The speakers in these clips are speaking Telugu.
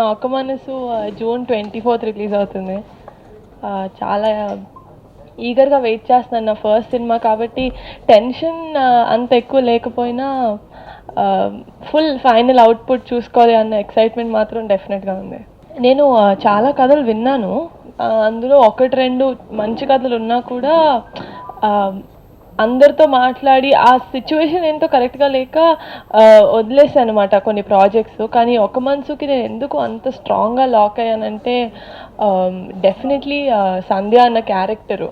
మా ఒక్క మనసు జూన్ 24th రిలీజ్ అవుతుంది. చాలా ఈగర్గా వెయిట్ చేస్తున్నాను. నా ఫస్ట్ సినిమా కాబట్టి టెన్షన్ అంత ఎక్కువ లేకపోయినా ఫుల్ ఫైనల్ అవుట్పుట్ చూసుకోవాలి అన్న ఎక్సైట్మెంట్ మాత్రం డెఫినెట్గా ఉంది. నేను చాలా కథలు విన్నాను. అందులో ఒకటి రెండు మంచి కథలు ఉన్నా కూడా అందరితో మాట్లాడి ఆ సిచ్యువేషన్ ఏంటో కరెక్ట్గా లేక వదిలేసాను అనమాట కొన్ని ప్రాజెక్ట్స్. కానీ ఒక మనసుకి నేను ఎందుకు అంత స్ట్రాంగ్గా లాక్ అయ్యానంటే డెఫినెట్లీ సంధ్య అన్న క్యారెక్టరు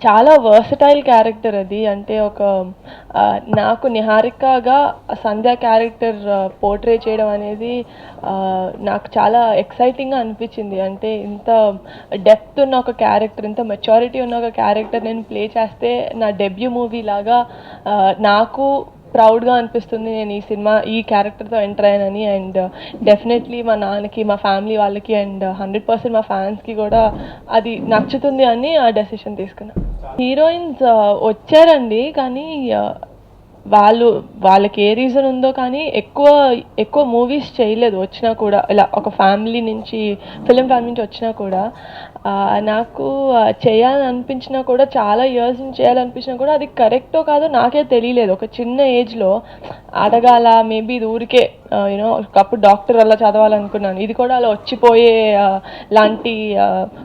చాలా వర్సటైల్ క్యారెక్టర్ అది. అంటే ఒక నాకు నిహారికగా సంధ్య క్యారెక్టర్ పోర్ట్రే చేయడం అనేది నాకు చాలా ఎక్సైటింగ్గా అనిపించింది. అంటే ఇంత డెప్త్ ఉన్న ఒక క్యారెక్టర్, ఇంత మెచ్యూరిటీ ఉన్న ఒక క్యారెక్టర్ నేను ప్లే చేస్తే నా డెబ్యూ మూవీ లాగా నాకు ప్రౌడ్గా అనిపిస్తుంది. నేను ఈ క్యారెక్టర్తో ఎంటర్ అయ్యానని. అండ్ డెఫినెట్లీ మా నాన్నకి, మా ఫ్యామిలీ వాళ్ళకి అండ్ 100% మా ఫ్యాన్స్కి కూడా అది నచ్చుతుంది అని ఆ డెసిషన్ తీసుకున్నాను. హీరోయిన్స్ వచ్చారండి, కానీ వాళ్ళకి ఏ రీజన్ ఉందో కానీ ఎక్కువ మూవీస్ చేయలేదు. వచ్చినా కూడా ఇలా ఒక ఫ్యామిలీ నుంచి, ఫిలిం ఫ్యామిలీ నుంచి వచ్చినా కూడా నాకు చేయాలని అనిపించినా కూడా, చాలా ఇయర్స్ నుంచి చేయాలనిపించినా కూడా అది కరెక్టో కాదో నాకే తెలియలేదు. ఒక చిన్న ఏజ్లో అడగాల, మేబీ ఇది ఊరికే ఒకప్పుడు డాక్టర్ అలా చదవాలనుకున్నాను, ఇది కూడా అలా వచ్చిపోయే లాంటి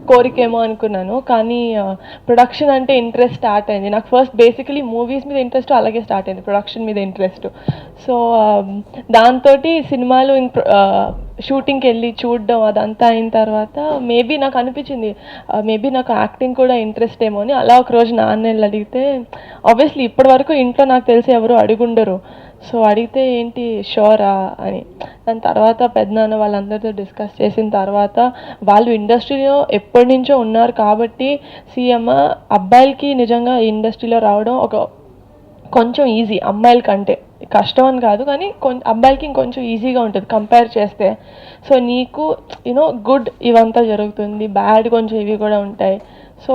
కోరికేమో అనుకున్నాను. కానీ ప్రొడక్షన్ అంటే ఇంట్రెస్ట్ స్టార్ట్ అయింది. నాకు ఫస్ట్ బేసికలీ మూవీస్ మీద ఇంట్రెస్ట్, అలాగే స్టార్ట్ అయింది ప్రొడక్షన్ మీద ఇంట్రెస్ట్. సో దాంతో సినిమాలు షూటింగ్కి వెళ్ళి చూడడం అదంతా అయిన తర్వాత మేబీ నాకు అనిపించింది మేబీ నాకు యాక్టింగ్ కూడా ఇంట్రెస్ట్ ఏమో అని. అలా ఒకరోజు నాన్న అడిగితే, ఆబ్వియస్లీ ఇప్పటి వరకు ఇంట్లో నాకు తెలిసి ఎవరు అడుగుండరు. సో అడిగితే ఏంటి షోరా అని. దాని తర్వాత పెద్దనాన్న వాళ్ళందరితో డిస్కస్ చేసిన తర్వాత వాళ్ళు ఇండస్ట్రీలో ఎప్పటి నుంచో ఉన్నారు కాబట్టి సీఎమ్మ అబ్బాయిలకి నిజంగా ఈ ఇండస్ట్రీలో రావడం కొంచెం ఈజీ, అమ్మాయిల కంటే కష్టం అని కాదు కానీ అబ్బాయిలకి ఇంకొంచెం ఈజీగా ఉంటుంది కంపేర్ చేస్తే. సో నీకు గుడ్ ఇవంతా జరుగుతుంది, బ్యాడ్ కొంచెం ఇవి కూడా ఉంటాయి. సో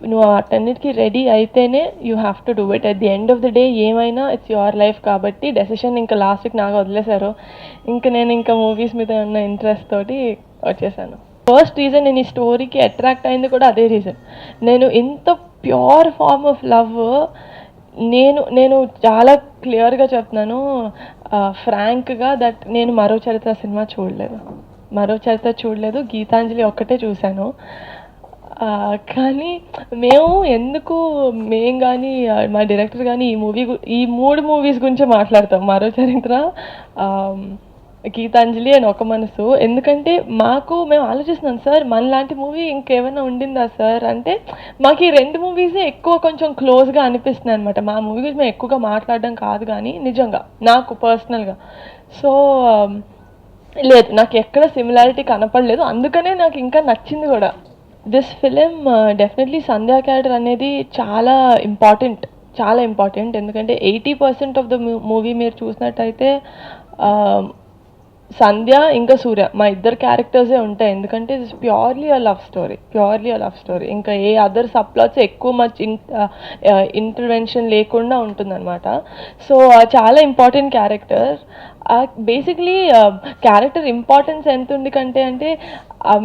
నువ్వు వాటన్నిటికీ రెడీ అయితేనే you have to do it. At the end of the day ఏమైనా ఇట్స్ యువర్ లైఫ్ కాబట్టి డెసిషన్ ఇంకా లాస్ట్ వీక్ నాకు వదిలేశారు. నేను ఇంకా మూవీస్ మీద ఉన్న ఇంట్రెస్ట్ తోటి వచ్చేసాను. ఫస్ట్ రీజన్ నేను ఈ స్టోరీకి అట్రాక్ట్ అయింది కూడా అదే రీజన్. నేను ఇంత ప్యూర్ ఫార్మ్ ఆఫ్ లవ్ నేను చాలా క్లియర్గా చెప్తున్నాను, ఫ్రాంక్గా, దట్ నేను మరో చరిత్ర సినిమా చూడలేదు, గీతాంజలి ఒక్కటే చూశాను. కానీ మేము కానీ మా డైరెక్టర్ కానీ ఈ మూడు మూవీస్ గురించే మాట్లాడతాం, మరో చరిత్ర, గీతాంజలి అండ్ ఒక మనసు. ఎందుకంటే మేము ఆలోచిస్తున్నాం, సార్ మనలాంటి మూవీ ఇంకేమైనా ఉండిందా సార్ అంటే, మాకు ఈ రెండు మూవీసే ఎక్కువ కొంచెం క్లోజ్గా అనిపిస్తున్నాయి అనమాట. మా మూవీ గురించి మేము ఎక్కువగా మాట్లాడడం కాదు కానీ నిజంగా నాకు పర్సనల్గా. సో లేదు, నాకు ఎక్కడ సిమిలారిటీ కనపడలేదు, అందుకనే నాకు ఇంకా నచ్చింది కూడా. This film definitely Sandhya character అనేది చాలా ఇంపార్టెంట్. ఎందుకంటే 80% ఆఫ్ ద మూవీ మీరు చూసినట్టయితే సంధ్య ఇంకా సూర్య మా ఇద్దరు క్యారెక్టర్సే ఉంటాయి. ఎందుకంటే it's purely a love story. ఇంకా ఏ అదర్ సబ్ప్లాట్స్ ఎక్కువ ఇంటర్వెన్షన్ లేకుండా ఉంటుందన్నమాట. సో చాలా important character. Basically character importance ఎంత ఉంది అంటే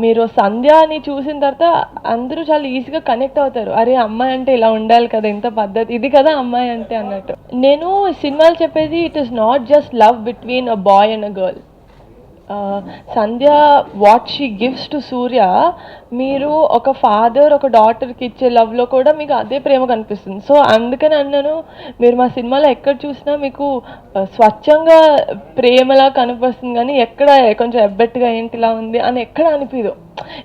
మీరు సంధ్యాని చూసిన తర్వాత అందరూ చాలా ఈజీగా కనెక్ట్ అవుతారు. అరే అమ్మాయి అంటే ఇలా ఉండాలి కదా, ఇంత పద్ధతి, ఇది కదా అమ్మాయి అంటే అన్నట్టు. నేను సినిమాలు చెప్పేది it is not just love between a boy and a girl. Sandhya what she gives to Surya, మీరు ఒక ఫాదర్ ఒక డాటర్కి ఇచ్చే లవ్లో కూడా మీకు అదే ప్రేమ కనిపిస్తుంది. సో అందుకని అన్నాను, మీరు మా సినిమాలో ఎక్కడ చూసినా మీకు స్వచ్ఛంగా ప్రేమలా కనిపిస్తుంది కానీ ఎక్కడ కొంచెం ఎబ్బెట్టుగా ఏంటిలా ఉంది అని ఎక్కడ అనిపించదు.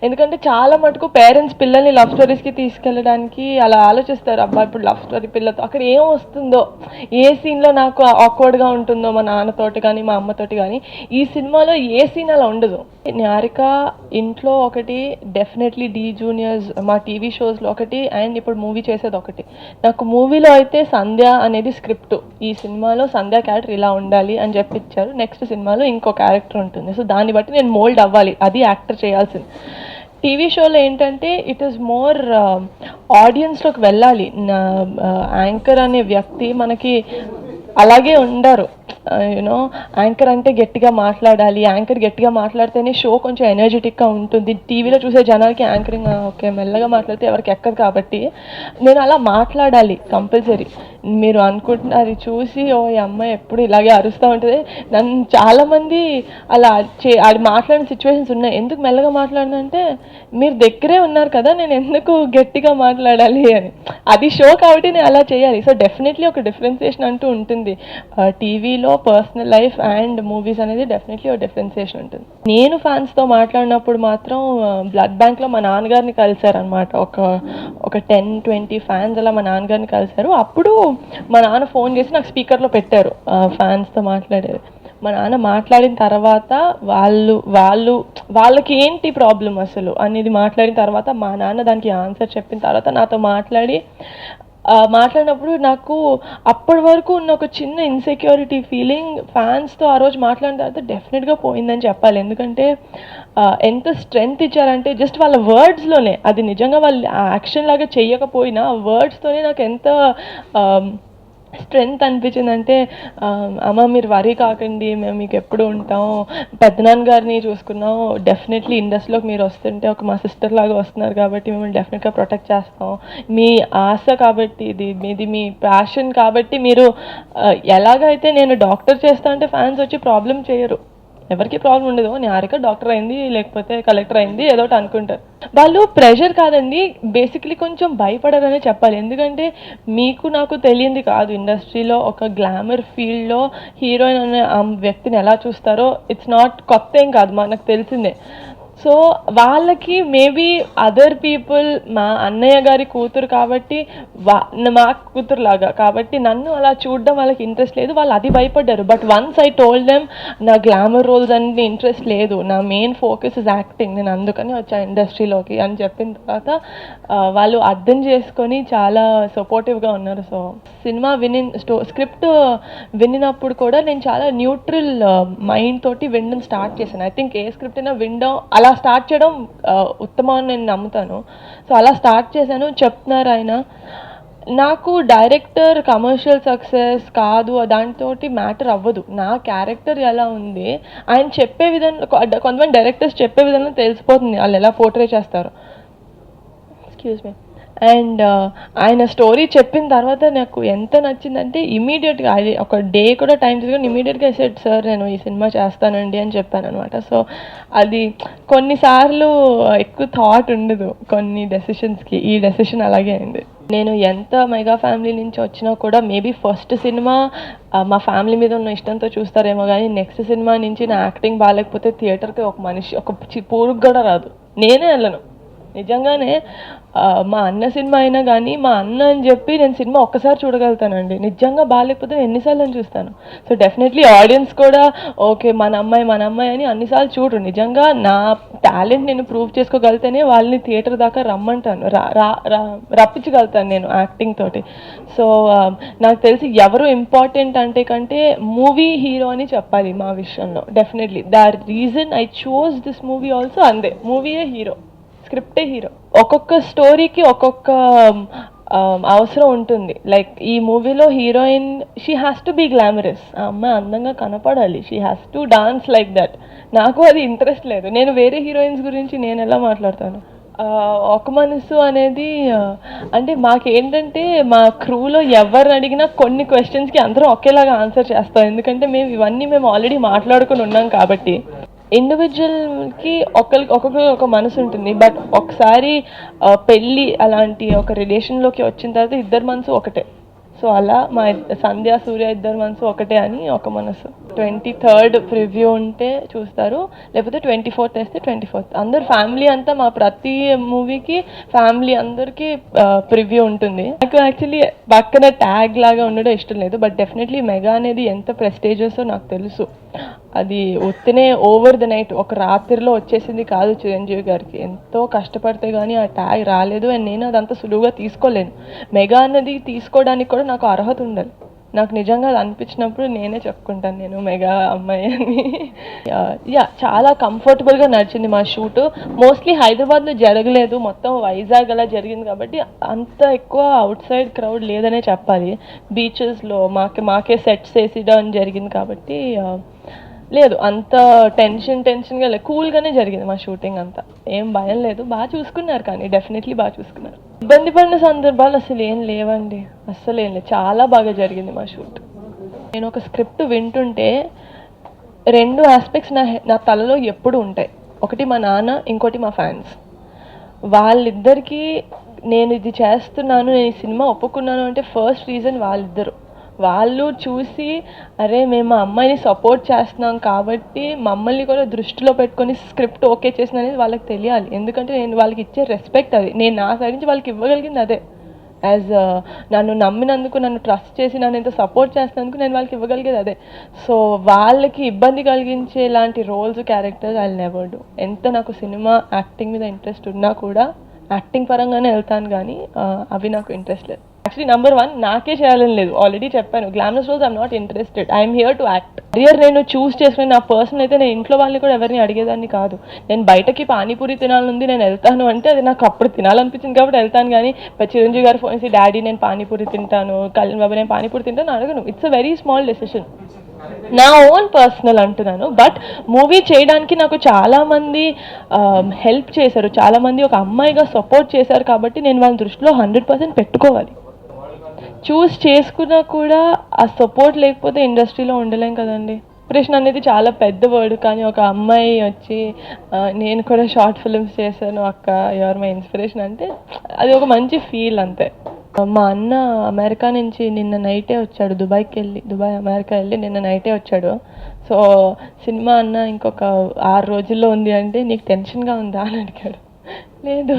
ఎందుకంటే చాలా మటుకు పేరెంట్స్ పిల్లల్ని లవ్ స్టోరీస్కి తీసుకెళ్ళడానికి అలా ఆలోచిస్తారు. అబ్బా ఇప్పుడు లవ్ స్టోరీ పిల్లతో అక్కడ ఏం వస్తుందో, ఏ సీన్లో నాకు ఆక్వర్డ్గా ఉంటుందో మా నాన్నతోటి కానీ మా అమ్మతోటి కానీ, ఈ సినిమాలో ఏ సీన్ అలా ఉండదు. నిహారిక ఇంట్లో ఒకటి, డెఫినెట్లీ డి జూనియర్స్ మా టీవీ షోస్లో ఒకటి, అండ్ ఇప్పుడు మూవీ చేసేది ఒకటి. నాకు మూవీలో అయితే సంధ్య అనేది స్క్రిప్ట్, ఈ సినిమాలో సంధ్య క్యారెక్టర్ ఇలా ఉండాలి అని చెప్పిచ్చారు. నెక్స్ట్ సినిమాలో ఇంకో క్యారెక్టర్ ఉంటుంది. సో దాన్ని బట్టి నేను మోల్డ్ అవ్వాలి, అది యాక్టర్ చేయాల్సింది. టీవీ షోలో ఏంటంటే ఇట్ ఈస్ మోర్ ఆడియన్స్లోకి వెళ్ళాలి. యాంకర్ అనే వ్యక్తి మనకి అలాగే ఉండరు, యూనో యాంకర్ అంటే గట్టిగా మాట్లాడాలి, యాంకర్ గట్టిగా మాట్లాడితేనే షో కొంచెం ఎనర్జెటిక్గా ఉంటుంది. టీవీలో చూసే జనాలకి యాంకరింగ్ ఓకే మెల్లగా మాట్లాడితే ఎవరికి ఎక్కదు, కాబట్టి నేను అలా మాట్లాడాలి కంపల్సరీ. మీరు అనుకుంటున్నారు చూసి ఓ ఈ అమ్మాయి ఎప్పుడు ఇలాగే అరుస్తూ ఉంటుంది, నన్ను చాలామంది అలా అది మాట్లాడిన సిచ్యువేషన్స్ ఉన్నాయి. ఎందుకు మెల్లగా మాట్లాడినంటే మీరు దగ్గరే ఉన్నారు కదా, నేను ఎందుకు గట్టిగా మాట్లాడాలి అని. అది షో కాబట్టి నేను అలా చేయాలి. సో డెఫినెట్లీ ఒక డిఫరెన్సియేషన్ అంటూ ఉంటుంది. టీవీలో పర్సనల్ లైఫ్ అండ్ మూవీస్ అనేది డెఫినెట్లీ ఒక డిఫరెన్సియేషన్ ఉంటుంది. నేను ఫ్యాన్స్తో మాట్లాడినప్పుడు మాత్రం బ్లడ్ బ్యాంక్లో మా నాన్నగారిని కలిశారనమాట. ఒక 10-20 ఫ్యాన్స్ అలా మా నాన్నగారిని కలిశారు. అప్పుడు మా నాన్న ఫోన్ చేసి నాకు స్పీకర్లో పెట్టారు ఫ్యాన్స్తో మాట్లాడేది. మా నాన్న మాట్లాడిన తర్వాత వాళ్ళకి ఏంటి ప్రాబ్లం అసలు అనేది మాట్లాడిన తర్వాత మా నాన్న దానికి ఆన్సర్ చెప్పిన తర్వాత నాతో మాట్లాడినప్పుడు నాకు అప్పటి వరకు ఉన్న ఒక చిన్న ఇన్సెక్యూరిటీ ఫీలింగ్ ఫ్యాన్స్తో ఆ రోజు మాట్లాడిన తర్వాత డెఫినెట్గా పోయిందని చెప్పాలి. ఎందుకంటే ఎంత స్ట్రెంగ్త్ ఇచ్చారంటే జస్ట్ వాళ్ళ వర్డ్స్లోనే, అది నిజంగా వాళ్ళు యాక్షన్ లాగా చెయ్యకపోయినా వర్డ్స్తోనే నాకు ఎంత స్ట్రెంగ్త్ అనిపించిందంటే, అమ్మ మీరు వరీ కాకండి, మేము మీకు ఎప్పుడు ఉంటాం, పెద్దనాన్న గారిని చూసుకున్నాం, డెఫినెట్లీ ఇండస్ట్రీలోకి మీరు వస్తుంటే ఒక మా సిస్టర్ లాగా వస్తున్నారు కాబట్టి మిమ్మల్ని డెఫినెట్గా ప్రొటెక్ట్ చేస్తాం, మీ ఆశ కాబట్టి మీది మీ ప్యాషన్ కాబట్టి మీరు ఎలాగైతే నేను డాక్టర్ చేస్తా అంటే ఫ్యాన్స్ వచ్చి ప్రాబ్లం చేయరు, ఎవరికి ప్రాబ్లం ఉండదు. నిహారిక డాక్టర్ అయింది లేకపోతే కలెక్టర్ అయింది ఏదో ఒకటి అనుకుంటారు. వాళ్ళు ప్రెషర్ కాదండి, బేసిక్లీ కొంచెం భయపడరనే చెప్పాలి. ఎందుకంటే మీకు నాకు తెలియంది కాదు, ఇండస్ట్రీలో ఒక గ్లామర్ ఫీల్డ్లో హీరోయిన్ అనే వ్యక్తిని ఎలా చూస్తారో ఇట్స్ నాట్ కొత్త ఏం కాదు, మనకు తెలిసిందే. సో వాళ్ళకి మేబీ అదర్ పీపుల్ మా అన్నయ్య గారి కూతురు కాబట్టి మా కూతురు లాగా కాబట్టి నన్ను అలా చూడడం వాళ్ళకి ఇంట్రెస్ట్ లేదు, వాళ్ళు అది భయపడ్డారు. But once I told them నా గ్లామర్ రోల్స్ అన్ని ఇంట్రెస్ట్ లేదు, నా మెయిన్ ఫోకస్ ఇస్ యాక్టింగ్, నేను అందుకని వచ్చా ఇండస్ట్రీలోకి అని చెప్పిన తర్వాత వాళ్ళు అర్థం చేసుకొని చాలా సపోర్టివ్గా ఉన్నారు. సో సినిమా స్క్రిప్ట్ వినినప్పుడు కూడా నేను చాలా న్యూట్రల్ మైండ్ తోటి వినడం స్టార్ట్ చేశాను. ఐ థింక్ ఏ స్క్రిప్ట్ అయినా వినడం అలా స్టార్ట్ చేయడం ఉత్తమం అని నేను నమ్ముతాను. సో అలా స్టార్ట్ చేశాను. చెప్తున్నారు ఆయన, నాకు డైరెక్టర్ కమర్షియల్ సక్సెస్ కాదు దాంతో మ్యాటర్ అవ్వదు, నా క్యారెక్టర్ ఎలా ఉంది ఆయన చెప్పే విధంగా, కొంతమంది డైరెక్టర్స్ చెప్పే విధంగా తెలిసిపోతుంది వాళ్ళు ఎలా పోర్ట్రే చేస్తారు. Excuse me. అండ్ ఆయన స్టోరీ చెప్పిన తర్వాత నాకు ఎంత నచ్చిందంటే ఇమీడియట్గా అది ఒక డే కూడా టైం తీసుకొని ఇమీడియట్గా సెట్ సార్ నేను ఈ సినిమా చేస్తానండి అని చెప్పాను అనమాట. సో అది కొన్నిసార్లు ఎక్కువ థాట్ ఉండదు కొన్ని డెసిషన్స్కి, ఈ డెసిషన్ అలాగే అయింది. నేను ఎంత మెగా ఫ్యామిలీ నుంచి వచ్చినా కూడా మేబీ ఫస్ట్ సినిమా మా ఫ్యామిలీ మీద ఉన్న ఇష్టంతో చూస్తారేమో, కానీ నెక్స్ట్ సినిమా నుంచి నా యాక్టింగ్ బాగాలేకపోతే థియేటర్కి ఒక మనిషి ఒక పూరుకు కూడా రాదు, నేనే వెళ్ళను. నిజంగానే మా అన్న సినిమా అయినా కానీ మా అన్న అని చెప్పి నేను సినిమా ఒక్కసారి చూడగలుగుతానండి, నిజంగా బాగాలేకపోతే ఎన్నిసార్లు అని చూస్తాను. సో డెఫినెట్లీ ఆడియన్స్ కూడా ఓకే మన అమ్మాయి అని అన్నిసార్లు చూడరు. నిజంగా నా టాలెంట్ నేను ప్రూవ్ చేసుకోగలితేనే వాళ్ళని థియేటర్ దాకా రమ్మంటాను, రప్పించగలుగుతాను నేను యాక్టింగ్ తోటి. సో నాకు తెలిసి ఎవరు ఇంపార్టెంట్ అంటే కంటే మూవీ హీరో అని చెప్పాలి మా విషయంలో. Definitely the reason I choose this movie also అందే, మూవీయే హీరో, స్క్రిప్టే హీరో. ఒక్కొక్క స్టోరీకి ఒక్కొక్క అవసరం ఉంటుంది. లైక్ ఈ మూవీలో heroine she has to be glamorous, ఆ అమ్మాయి అందంగా కనపడాలి, she has to dance like that. నాకు అది ఇంట్రెస్ట్ లేదు, నేను వేరే హీరోయిన్స్ గురించి నేను ఎలా మాట్లాడతాను. ఒక మనసు అనేది అంటే మాకేంటంటే మా క్రూలో ఎవరిని అడిగినా కొన్ని క్వశ్చన్స్కి అందరూ ఒకేలాగా ఆన్సర్ చేస్తాం, ఎందుకంటే మేము ఆల్రెడీ మాట్లాడుకుని ఉన్నాం కాబట్టి. ఇండివిజువల్కి ఒక్కొక్కరికి ఒక మనసు ఉంటుంది, బట్ ఒకసారి పెళ్ళి అలాంటి ఒక రిలేషన్లోకి వచ్చిన తర్వాత ఇద్దరు మనసు ఒకటే. సో అలా మా సంధ్య సూర్య ఇద్దరు మనసు ఒకటే అని ఒక మనసు. 23rd ప్రివ్యూ ఉంటే చూస్తారు, లేకపోతే 24th వేస్తే 24th. అందరు ఫ్యామిలీ అంతా మా ప్రతి మూవీకి ఫ్యామిలీ అందరికీ ప్రివ్యూ ఉంటుంది. నాకు యాక్చువల్లీ పక్కన ట్యాగ్ లాగా ఉండడం ఇష్టం లేదు, బట్ డెఫినెట్లీ మెగా అనేది ఎంత ప్రెస్టేజియస్ నాకు తెలుసు. అది ఒత్తినే ఓవర్ ద నైట్ ఒక రాత్రిలో వచ్చేసింది కాదు చిరంజీవి గారికి, ఎంతో కష్టపడితే కానీ ఆ ట్యాగ్ రాలేదు. అండ్ నేను అదంతా సులువుగా తీసుకోలేను, మెగా అన్నది తీసుకోవడానికి కూడా నాకు అర్హత ఉండాలి. నాకు నిజంగా అది అనిపించినప్పుడు నేనే చెప్పుకుంటాను నేను మెగా అమ్మాయి అని. యా చాలా కంఫర్టబుల్గా నడిచింది మా షూట్. మోస్ట్లీ హైదరాబాద్లో జరగలేదు, మొత్తం వైజాగ్ అలా జరిగింది కాబట్టి అంత ఎక్కువ అవుట్ సైడ్ క్రౌడ్ లేదనే చెప్పాలి. బీచెస్లో మాకే సెట్స్ వేసేయడం జరిగింది కాబట్టి లేదు అంత టెన్షన్గా లేదు, కూల్గానే జరిగింది మా షూటింగ్ అంతా. ఏం భయం లేదు, బాగా చూసుకున్నారు, కానీ డెఫినెట్లీ బాగా చూసుకున్నారు. ఇబ్బంది పడిన సందర్భాలు అసలు ఏం లేవండి, అస్సలు ఏం లేదు, చాలా బాగా జరిగింది మా షూట్. నేను ఒక స్క్రిప్ట్ వింటుంటే 2 ఆస్పెక్ట్స్ నా తలలో ఎప్పుడు ఉంటాయి. ఒకటి మా నాన్న, ఇంకోటి మా ఫ్యాన్స్. వాళ్ళిద్దరికీ నేను ఇది చేస్తున్నాను, నేను ఈ సినిమా ఒప్పుకున్నాను అంటే ఫస్ట్ రీజన్ వాళ్ళిద్దరు. వాళ్ళు చూసి అరే మేము మా అమ్మాయిని సపోర్ట్ చేస్తున్నాం కాబట్టి మమ్మల్ని కూడా దృష్టిలో పెట్టుకొని స్క్రిప్ట్ ఓకే చేసిన అనేది వాళ్ళకి తెలియాలి. ఎందుకంటే నేను వాళ్ళకి ఇచ్చే రెస్పెక్ట్ అది, నేను నా సైడ్ నుంచి వాళ్ళకి ఇవ్వగలిగింది అదే. యాజ్ నన్ను నమ్మినందుకు, నన్ను ట్రస్ట్ చేసి నన్ను ఇంత సపోర్ట్ చేసినందుకు నేను వాళ్ళకి ఇవ్వగలిగేది అదే. సో వాళ్ళకి ఇబ్బంది కలిగించే లాంటి roles, characters I never do. ఎంత నాకు సినిమా యాక్టింగ్ మీద ఇంట్రెస్ట్ ఉన్నా కూడా యాక్టింగ్ పరంగానే వెళ్తాను, కానీ అవి నాకు ఇంట్రెస్ట్ లేదు. యాక్చువల్లీ నెంబర్ 1 నాకే చేయాలని లేదు, ఆల్రెడీ చెప్పాను, glamorous roles I'm not interested, I'm here to act. Career నేను చూస్ చేసుకుని నా పర్సనల్ అయితే నేను ఇంట్లో వాళ్ళని కూడా ఎవరిని అడిగేదాన్ని కాదు. నేను బయటకి పానీపూరి తినాలనుంది, నేను వెళ్తాను అంటే అది నాకు అప్పుడు తినాలనిపించింది కాబట్టి వెళ్తాను, కానీ చిరంజీవి గారు ఫోన్ చేసి డాడీ నేను పానీపూరి తింటాను, కళ్యాణ్ బాబు నేను పానీపూరి తింటాను అడగను. It's a very small decision, నా ఓన్ పర్సనల్ అంటున్నాను. బట్ మూవీ చేయడానికి నాకు చాలామంది హెల్ప్ చేశారు, చాలామంది ఒక అమ్మాయిగా సపోర్ట్ చేశారు కాబట్టి నేను వాళ్ళ దృష్టిలో 100% పెట్టుకోవాలి. చూస్ చేసుకున్నా కూడా ఆ సపోర్ట్ లేకపోతే ఇండస్ట్రీలో ఉండలేం కదండి. ఇన్స్పిరేషన్ అనేది చాలా పెద్ద వర్డ్, కానీ ఒక అమ్మాయి వచ్చి నేను కూడా షార్ట్ ఫిల్మ్స్ చేశాను అక్క, యువర్ మై ఇన్స్పిరేషన్ అంటే అది ఒక మంచి ఫీల్ అంతే. మా అన్న అమెరికా నుంచి నిన్న నైటే వచ్చాడు, దుబాయ్ అమెరికా వెళ్ళి నిన్న నైటే వచ్చాడు. సో సినిమా అన్న ఇంకొక 6 రోజుల్లో ఉంది అంటే నీకు టెన్షన్గా ఉందా అని అడిగాడు. లేదు,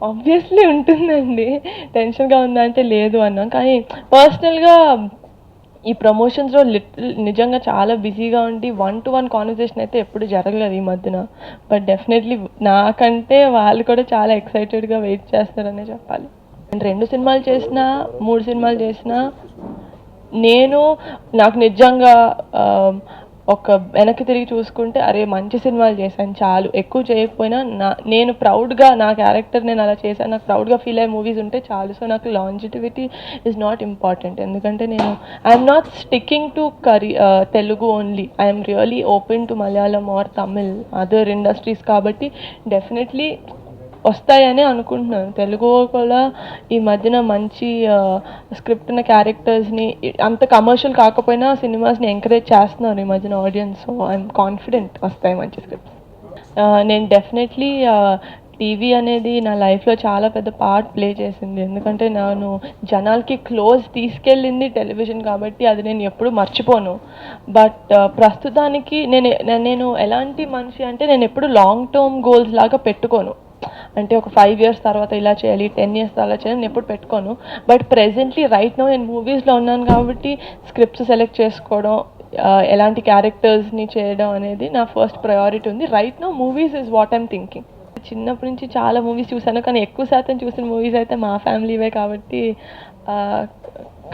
ఆబ్వియస్లీ ఉంటుందండి, టెన్షన్గా ఉందా అంటే లేదు అన్నాం. కానీ పర్సనల్గా ఈ ప్రమోషన్స్లో నిజంగా చాలా బిజీగా ఉండి 1-to-1 కాన్వర్సేషన్ అయితే ఎప్పుడు జరగలేదు ఈ మధ్యన. బట్ డెఫినెట్లీ నాకంటే వాళ్ళు కూడా చాలా ఎక్సైటెడ్గా వెయిట్ చేస్తారనే చెప్పాలి. నేను 2 సినిమాలు చేసినా 3 సినిమాలు చేసినా నాకు నిజంగా ఒక వెనక్కి తిరిగి చూసుకుంటే అరే మంచి సినిమాలు చేశాను చాలు, ఎక్కువ చేయకపోయినా నేను ప్రౌడ్గా నా క్యారెక్టర్ నేను అలా చేశాను, నాకు ప్రౌడ్గా ఫీల్ అయ్యే మూవీస్ ఉంటే చాలు. సో నాకు లాంజిటివిటీ ఈజ్ నాట్ ఇంపార్టెంట్, ఎందుకంటే I'm not sticking to Telugu only, I'm really open to Malayalam or Tamil other industries. కాబట్టి డెఫినెట్లీ వస్తాయని అనుకుంటున్నాను. తెలుగు కూడా ఈ మధ్యన మంచి స్క్రిప్ట్ ఉన్న క్యారెక్టర్స్ని, అంత కమర్షియల్ కాకపోయినా సినిమాస్ని ఎంకరేజ్ చేస్తున్నారు ఈ మధ్యన ఆడియన్స్. సో ఐఎమ్ కాన్ఫిడెంట్ వస్తాయి మంచి స్క్రిప్ట్స్. నేను డెఫినెట్లీ టీవీ అనేది నా లైఫ్లో చాలా పెద్ద పార్ట్ ప్లే చేసింది, ఎందుకంటే నేను జనాలకి క్లోజ్ తీసుకెళ్ళింది టెలివిజన్ కాబట్టి అది నేను ఎప్పుడు మర్చిపోను. బట్ ప్రస్తుతానికి నేను ఎలాంటి మనిషి అంటే నేను ఎప్పుడు లాంగ్ టర్మ్ గోల్స్ లాగా పెట్టుకోను, అంటే ఒక 5 years తర్వాత ఇలా చేయాలి, 10 years అలా చేయాలి నేను ఎప్పుడు పెట్టుకోను. బట్ ప్రెజెంట్లీ రైట్ నౌ నేను మూవీస్లో ఉన్నాను కాబట్టి స్క్రిప్ట్స్ సెలెక్ట్ చేసుకోవడం, ఎలాంటి క్యారెక్టర్స్ని చేయడం అనేది నా ఫస్ట్ ప్రయారిటీ ఉంది. Right now movies is what I'm thinking. చిన్నప్పటి నుంచి చాలా మూవీస్ చూసాను, కానీ ఎక్కువ శాతం చూసిన మూవీస్ అయితే మా ఫ్యామిలీవే కాబట్టి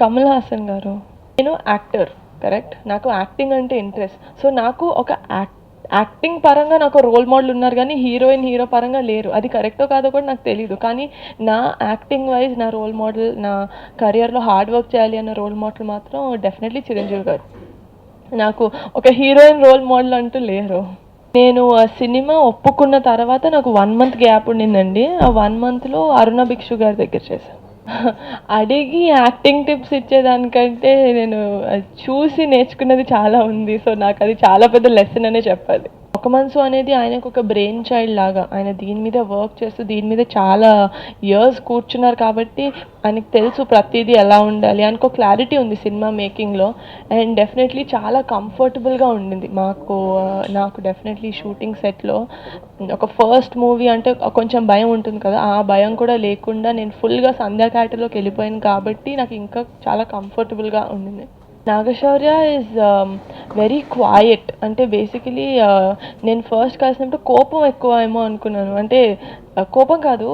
కమల్ హాసన్ గారు. నేను యాక్టర్, కరెక్ట్, నాకు యాక్టింగ్ అంటే ఇంట్రెస్ట్. సో నాకు ఒక యాక్టింగ్ పరంగా నాకు రోల్ మోడల్ ఉన్నారు, కానీ హీరో పరంగా లేరు. అది కరెక్టో కాదో కూడా నాకు తెలీదు, కానీ నా యాక్టింగ్ వైజ్ నా రోల్ మోడల్, నా కెరియర్లో హార్డ్ వర్క్ చేయాలి అన్న రోల్ మోడల్ మాత్రం డెఫినెట్లీ చిరంజీవి గారు. నాకు ఒక హీరోయిన్ రోల్ మోడల్ అంటూ లేరు. నేను ఆ సినిమా ఒప్పుకున్న తర్వాత నాకు 1 month గ్యాప్ ఉండిందండి. ఆ 1 monthలో అరుణ భిక్షు గారి దగ్గర చేశాను. అడిగి యాక్టింగ్ టిప్స్ ఇచ్చేదానికంటే నేను చూసి నేర్చుకున్నది చాలా ఉంది. సో నాకు అది చాలా పెద్ద లెసన్ అనే చెప్పాలి. ఒక మనసు అనేది ఆయనకు ఒక బ్రెయిన్ చైల్డ్ లాగా, ఆయన దీని మీద వర్క్ చేస్తూ దీని మీద చాలా ఇయర్స్ కూర్చున్నారు కాబట్టి ఆయనకు తెలుసు ప్రతిదీ ఎలా ఉండాలి, ఆయనకు క్లారిటీ ఉంది సినిమా మేకింగ్లో. అండ్ డెఫినెట్లీ చాలా కంఫర్టబుల్గా ఉండింది నాకు డెఫినెట్లీ షూటింగ్ సెట్లో. ఒక ఫస్ట్ మూవీ అంటే కొంచెం భయం ఉంటుంది కదా, ఆ భయం కూడా లేకుండా నేను ఫుల్గా సంధ్యా క్యారెక్టర్లోకి వెళ్ళిపోయాను కాబట్టి నాకు ఇంకా చాలా కంఫర్టబుల్గా ఉండింది. నాగశౌర్య ఈజ్ వెరీ క్వైట్, అంటే బేసికలీ నేను ఫస్ట్ కలిసినప్పుడు కోపం ఎక్కువ ఏమో అనుకున్నాను, అంటే కోపం కాదు,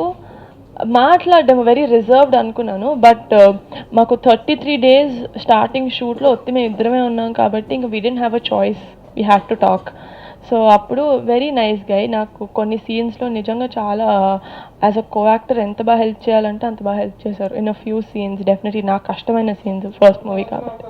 మాట్లాడడం వెరీ రిజర్వ్డ్ అనుకున్నాను. బట్ మాకు 33 days స్టార్టింగ్ షూట్లో మేము ఇద్దరమే ఉన్నాం కాబట్టి ఇంకా we didn't have a choice, we had to talk. So అప్పుడు వెరీ నైస్ గై. నాకు కొన్ని సీన్స్లో నిజంగా చాలా యాజ్ అ కో యాక్టర్ ఎంత బాగా హెల్ప్ చేయాలంటే అంత బాగా హెల్ప్ చేశారు. In a few scenes definitely నాకు కష్టమైన సీన్స్, ఫస్ట్ మూవీ కాబట్టి.